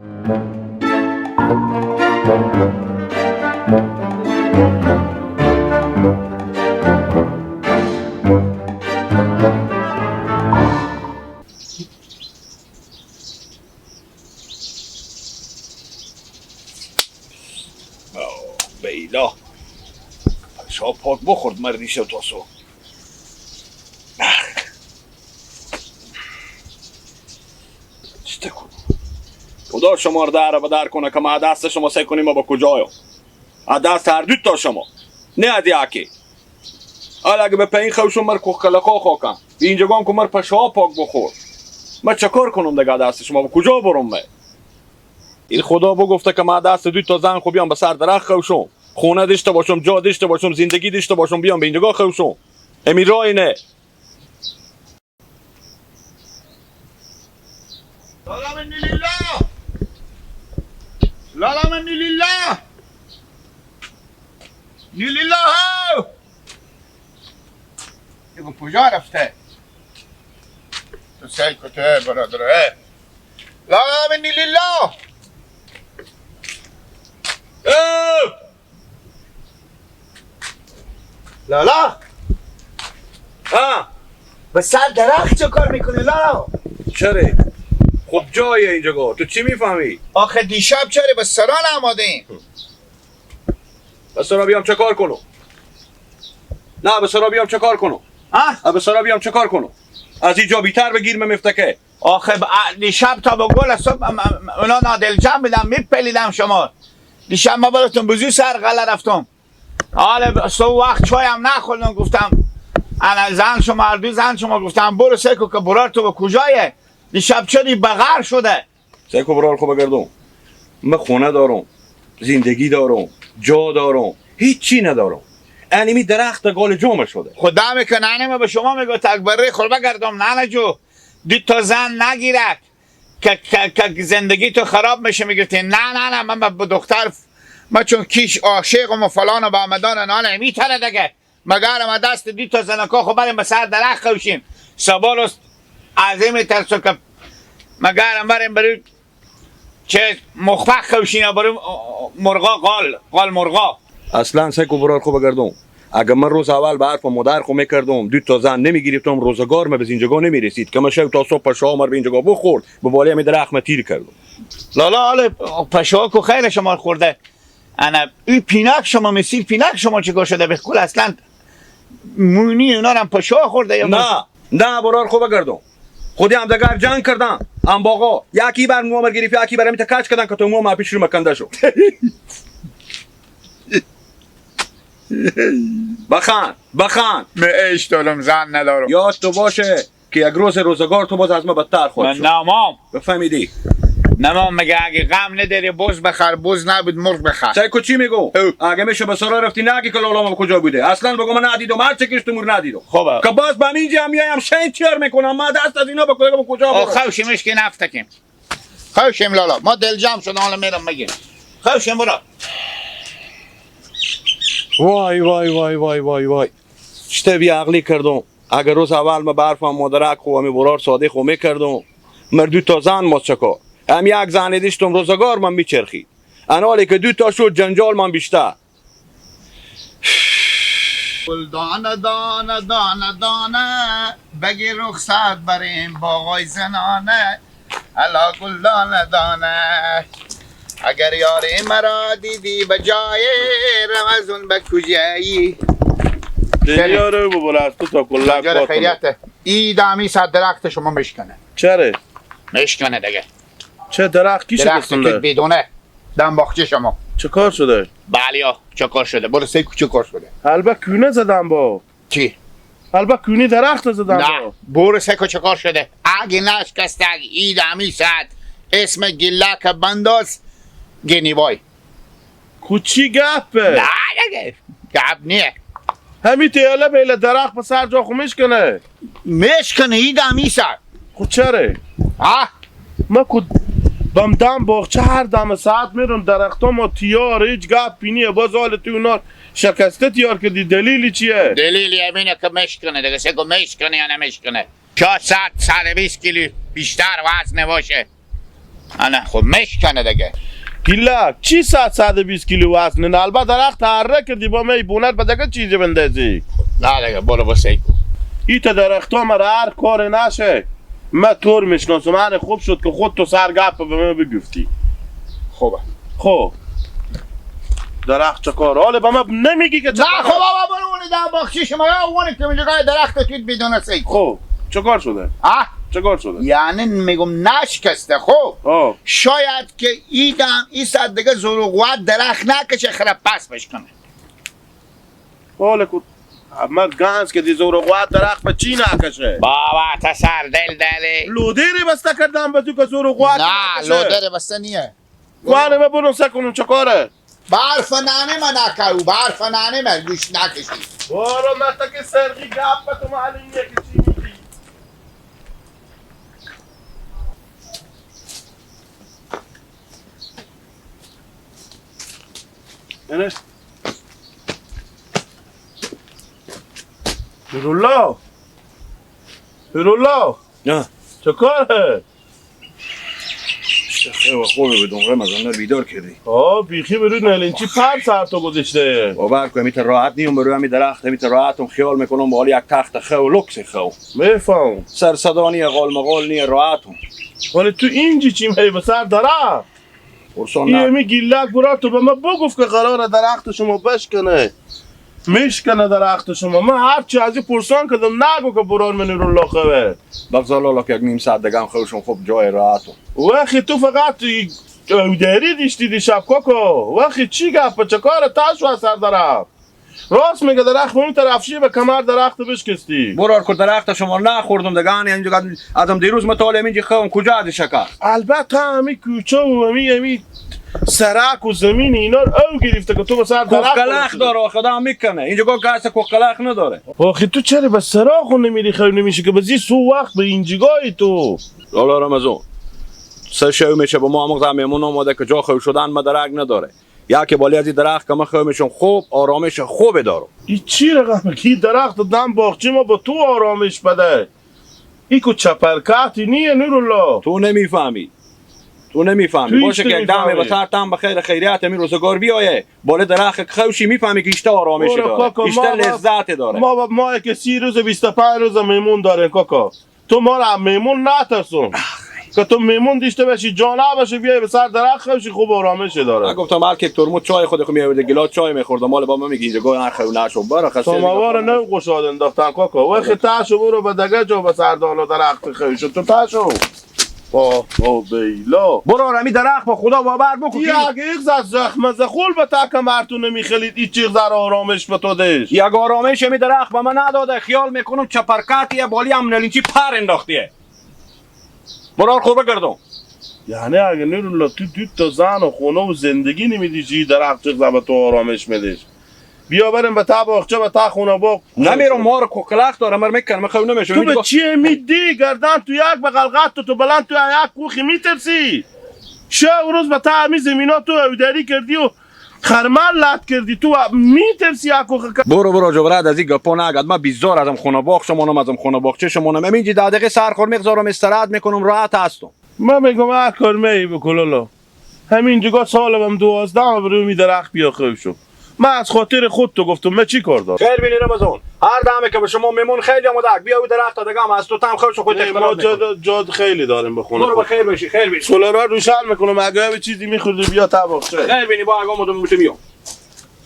بیلا شاب پاک بخورد مردی شد تاسو. چطه کنم خدا شما رو در و در کنه که ما دست شما سعی کنیم ما با کجایم دست هر دوت تا شما نه از یکی حالا اگه به پین خوشم مر کوخلقا خاکم به اینجا گام که مر پشا پاک بخور ما چکار کنم دیگه دست شما با کجا برم من این خدا بگفته که ما دست دوت تا زن خوب بیام به سر درخت خوشم خونه داشته باشم جا داشته باشم زندگی داشته باشم بیام به اینجا خوشم امی رای نه لالا منی لیلا لالا منی لیلا نیلیلا هاو دیگه کجا رفته تو سعی کته برادره لالا منی لیلا لالا ها به سر درخت چه کار میکنی لالا چرا خب جای اینجا تو چی میفهمی آخه دیشب چرا به سران آمادیم به سرا بیام چه کار کنم نه به سرا بیام چه کار کنم به سرا بیام چه کار کنم از اینجا بیتر بگیر مفتکه آخه دیشب تا به گل صبح اونا نادل جمع بیدم میپلیدم شما دیشب ما براتون بزرگ سر غله رفتم حالا صبح وقت چای هم نخوردم گفتم انا زن شما هر دو زن شما گفتم برو سکو که برار تو به کجایه دیشب چدی بغر شده سکو برار خوب بگردم من خونه دارم زندگی دارم جا دارم هیچی ندارم انیمی درخت گال جمع شده خدا میکنه انیمه به شما میگو تکبره خور بگردم نه جو دید تا زن نگیرد که زندگی تو خراب میشه میگفتی نه من به دختر ما چون کیش عاشقم و فلان و با آمدان نانه میتره دیگه مگر ما دست دید تا زنکا خب بریم به سر درخت خوشیم سبال عظیم ترسو که مگر بریم بریم چه مخفق خوشیم بریم مرغا قال مرغا اصلا سکو برار خوب بگردم اگر من روز اول به حرف مادر خو میکردم دو تا زن نمیگرفتم روزگار ما به اینجا نمیرسید که من شب تا صبح پشا مر به اینجا بخورد به بالا می درخت تیر کردم لالا حالا پشا کو خیر شما خورده انا این پینک شما مسیر پینک شما چیکار شده به کل اصلا مونی اونا هم پشا خورده یا نه برار خوب بگردم خودی هم دگر جنگ کردم ام باقا یکی بر مو گرفت یکی برام کچ کردن که تو مو ما پیش رو مکنده شو بخان من عشق دارم زن ندارم یاد تو باشه که یک روز روزگار تو باز از ما بدتر خواهد شد من نمام بفهمیدی نمام مگه اگه غم نداری بز بخر بز نبود مرغ بخر سایکو چی میگو اگه میشه به سرا رفتی نگی که لالا کجا بوده اصلا بگو من ندیدم هر چه کشت مور ندیدم خب که باز به اینجا میایم شین چیر میکنم ما دست از اینا به کجا برم خوشیمش که نفتکیم خوشیم لالا ما دل جمع شد حالا میرم میگیم خوشیم برا وای چطه بی عقلی کردم اگر روز اول ما برفم مادرک خو همی برار ساده خو میکردم مردو تا زن ما چکا هم یک زن دیشتم روزگار من میچرخید انالی که دو تا شد جنجال من بیشتر گل دانه دانه دانه دانه بگی رخصت بریم باغای زنانه الا گل دانه دانه اگر یاری مرا دیدی به جای رمزون به کجایی دنیاره ببول از تو تا کلک جاره خیریته ای دامی سا درخت شما مشکنه چره؟ مشکنه دیگه چه درخت کی درخت که بدونه دم باخچه شما چه کار شده؟ بله چه کار شده برو سیکو چه کار شده البته کونه زدم با چی؟ البته کونه درخت زدم نه با برو سیکو چه کار شده اگه نشکسته اگه ای دامی ساعت اسم گلک بنداز گنیوای کوچی گپه نه دیگه گپ نیه همین تیاله بیله درخت به سر جا خو میشکنه ای دامی ساعت خود چره؟ ها؟ ما کود بمدم باغچه هر دم ساعت میرم درخت ما تیار هیچ گپ بینیه باز حال تو اونا شکسته تیار کردی دلیلی چیه؟ دلیلی همینه که مشکنه دیگه سگو مشکنه یا نمشکنه 400 120 کیلو بیشتر وزن باشه نه خب مشکنه دیگه. گیلک چی 120 کیلو وزنه؟ البته درخت تحرک کردی با می بونت به دیگه چیزی بندازی. نه دیگه برو بسیکو. ایتا درخت ها مرا هر کار نشه. من طور میشناسم، من خوب شد که خود تو سر گپ به من بگفتی. خوبه. خب درخت چه کار؟ حالا به من نمیگی که چه نه کار؟ خب بابا برو اونی در بخشی شما یا اونی که اینجا درخت توید بدون سیکو. خب چه کار شده؟ آه چه کار شده؟ یعنی میگم نشکسته. خب آه شاید که این صد دیگه زور و قوت درخت نکشه خراب پس بشکنه. حالا که من گنز که دی زور و قوت درخت به چی نکشه؟ بابا تا سر دل دلی. لودری بسته کردم به تو که زور و قوت نه نکشه. لودر بسته نیه. وانه من برون سکنم چه کاره؟ برف نانه من نکرو، برف نانه من گوش نکشی. برو من تا که سرگی گپ به تو معلومیه که چی میگی. اینه هیرولا هیرولا نه چه کاره؟ خیلی خوبه بدون رمضان بیدار کردی بیخی بروی نلینچی پر سر تو گذاشته. باور کن میتر راحت نیم بروی همی درخت میتر راحتم خیال میکنم با حال یک تخت خو لکس خو میفهم سر صدانی غال مغال نی راحتم. ولی تو اینجی چیم هی به سر درخت پرسان یه نه می گیلک برا تو به من بگفت که قراره درخت شما بشکنه میشکنه درخت شما. من هرچی ازی پرسان کردم نگو که بران من رو لاخوه بگذار لالا که یک نیم ساعت دگم خوشم خوب جای راحتم. وقتی تو فقط داری دیشتی دی شب کوکو وقتی چی گفت چه کار تاشو از سر درخت راست میگه درخت اون طرف شی به کمر درخت بشکستی. برار که درخت شما نخوردم دگان اینجا ادم دیروز مطالعه اینجا خوام کجا دی شکر. البته همی کوچه و همی سرک و زمین اینا او گرفته که تو به سر درخت کوکلخ داره خدا میکنه اینجا گو کاسه کوکلخ نداره. آخه تو چرا به سراغ نمیری خیلی نمیشه که بزی سو وقت به اینجگاهی تو. لالا رمضان سه شو میشه با ما مغز میمون آماده که جا خو شدن مدرک نداره. یا که بالی از این درخت که ما خو میشم خوب آرامش خوب دارم. این چی رقم کی درخت دم باغچه ما با تو آرامش بده. این کو چپرکاتی نیه نورالله. تو نمیفهمی باشه که یک دم به سر تام بخیر خیریت می روزگار بیایه بالا درخت خوشی میفهمی که اشته آرامش داره اشته لذت داره. ما که 30 روز 25 روز میمون داره کاکا تو ما را میمون نترسون که تو میمون دیشته بشی جا نباشه بیای به سر درخت خوشی خوب آرامش داره. من گفتم هر کی ترمز چای خود میآورد گلاس چای میخوردم مال با من میگه اینجا گو نخو نشو برا خسته سماوار نو گشاد انداختن کاکا وقتی تاشو برو به دگه جا به سر دالا درخت خوشی تو تاشو بیلا برو رمی درخت با خدا باور بکن یک زخم زخول به تک مرتون نمیخلید این چیز در آرامش به تو دش یک آرامش می درخت به من نداده خیال میکنم چپرکاتیه بالی هم نلینچی پر انداختیه. برو خوبه گردم یعنی اگه نورالله تو تا زن و خونه و زندگی نمیدی چی درخت چیز به تو آرامش میدش بیا بریم به تا باغچه به تا خونه باغ نمیرم ما رو کوکلخ داره من میکنم خو نمیشه. تو به چی میدی گردن تو یک بغل قد تو بلند تو یک کوخی میترسی شو روز به تا همی زمینا تو اودری کردی و خرمن لط کردی تو میترسی یک کوخ. برو جبرات از این گپا نگد من بیزار ازم خونه باغ شما ازم خونه باغچه شما همینجی 10 دقیقه سرخور میگذارم استراحت میکنم راحت هستم. من میگم هر کار می بکلالا همین جگاه سالم 12 برو می درخت بیا خوب شو. من از خاطر خود تو گفتم من چی کار دارم. خیر بینی رمضان هر دمه که به شما میمون خیلی آماده بیا او درخت دگم از تو تام خوش خودت ما جاد خیلی داریم بخونه. برو بخیر باشی خیر بینی سولارا روشن میکنم اگه به چیزی میخوردی بیا تا باغچه. خیر بینی با اگه مودم میشه میام.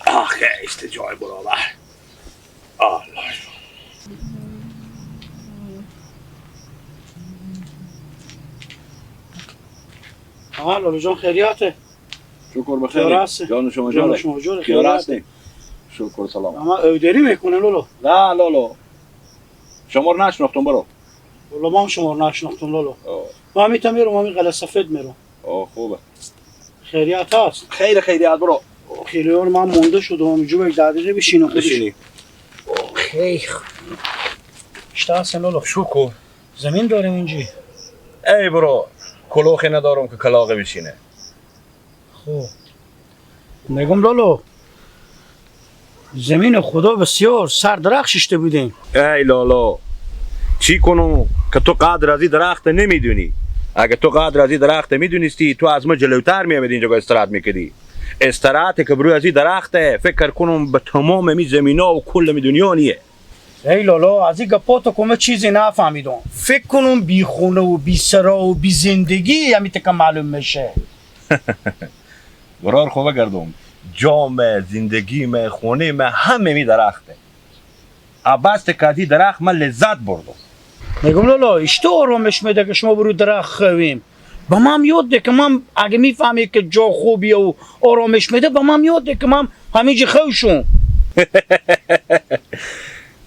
آخه است جای برابر. الله آها لالا جان خیریاته. شکر بخیر جان شما جان خیار هستی شکر سلام. اما اودری میکنه لالا. نه لالا شما رو نشناختم برو. لالا ما هم شما رو نشناختم لالا. ما همیتا میرم همین قلعه سفید میرم. خوبه خیریات هست. خیریات برو. خیلی من مونده شدم همینجا به 10 دقیقه بشینم بشینی. خیلی اشته هستن لالا. شکر زمین داریم اینجا. ای برو کلوخی ندارم که کلاغه بشینه. خب میگم لالا زمین خدا بسیار سر درخت ششته بودیم. ای لالا چی کنم که تو قدر از این درخت نمیدونی. اگه تو قدر از این درخت میدونستی تو از ما جلوتر میامدی اینجا استراحت میکردی. استراحت که بروی از این درخته فکر کنم به تمام می زمینا و کل می دنیا نیه. ای لالا از این گپاتو کمه چیزی نفهمیدم. فکر کنم بی خونه و بی سرا و بی زندگی همی که معلوم میشه. برار خوبه گردم جام زندگی خونه همه می درخته. عباست که از این درخت من لذت بردم. میگم لالا اشته آرامش میده که شما برو درخت خویم. با من یاد ده که من اگه میفهمی که جا خوبیه و آرامش میده با من یاد ده که من همینجا خوشم.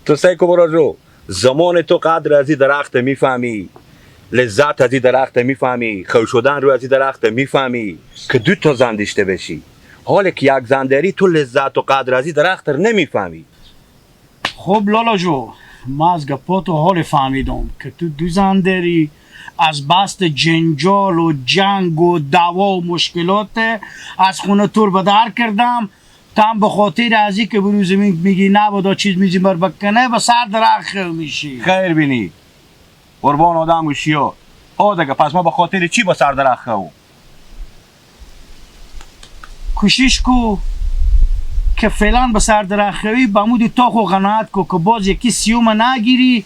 تو سیکو برار رو زمان تو قدر از این درخت میفهمی، لذت از این درخت میفهمی، خوش شدن رو از این درخت میفهمی که 2 تا زن داشته بشی. حالا که یک زن داری تو لذت و قدر از این درخت رو نمیفهمی. خب لالا جو من از گپاتو حال فهمیدم که تو 2 زن داری، از بست جنجال و جنگ و دعوا و مشکلات از خونه تور بدر کردم. تم به خاطر از این که برو زمین میگی نبادا چیز میزی بر بکنه و سر درخت میشی. خیر بینی قربان آدم و شیا دیگه پس ما به خاطر چی با سر درخت خو؟ کوشش کو که فعلا به سر درخت خوی بمود تاخ و قناعت کو که باز یکی سیوم نگیری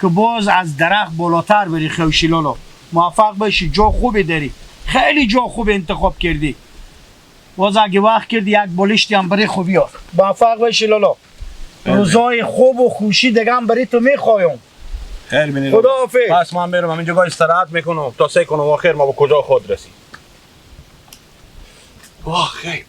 که باز از درخت بالاتر بری خوشی لالا. موفق باشی، جا خوبی داری، خیلی جا خوب انتخاب کردی. باز اگه وقت کردی یک بالشتی هم برای خوبی ها. موفق باشی لالا. روزای خوب و خوشی دیگه هم برای تو میخوایم. خیر بینی خدا حافظ. پس من برم همین جگاه استراحت میکنم تا سعی کنم آخر ما به کجا خود رسیم. واه خیر.